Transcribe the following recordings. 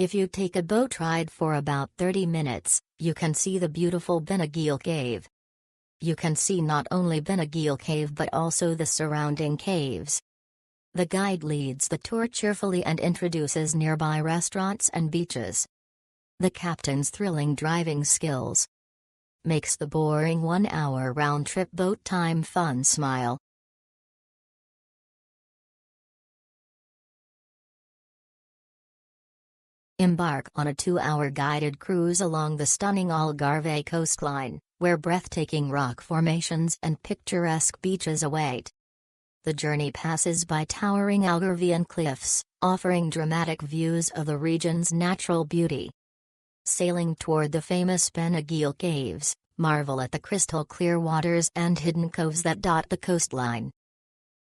If you take a boat ride for about 30 minutes, you can see the beautiful Benagil Cave. You can see not only Benagil Cave but also the surrounding caves. The guide leads the tour cheerfully and introduces nearby restaurants and beaches. The captain's thrilling driving skills makes the boring 1-hour round-trip boat time fun. Smile. Embark on a 2-hour guided cruise along the stunning Algarve coastline, where breathtaking rock formations and picturesque beaches await. The journey passes by towering Algarvian cliffs, offering dramatic views of the region's natural beauty. Sailing toward the famous Benagil Caves, marvel at the crystal-clear waters and hidden coves that dot the coastline.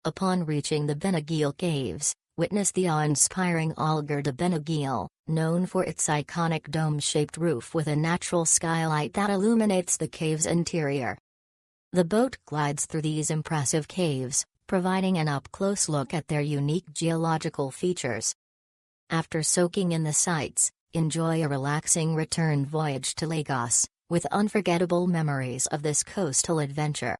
Upon reaching the Benagil Caves, witness the awe-inspiring Algar de Benagil, known for its iconic dome-shaped roof with a natural skylight that illuminates the cave's interior. The boat glides through these impressive caves, providing an up-close look at their unique geological features. After soaking in the sights, enjoy a relaxing return voyage to Lagos, with unforgettable memories of this coastal adventure.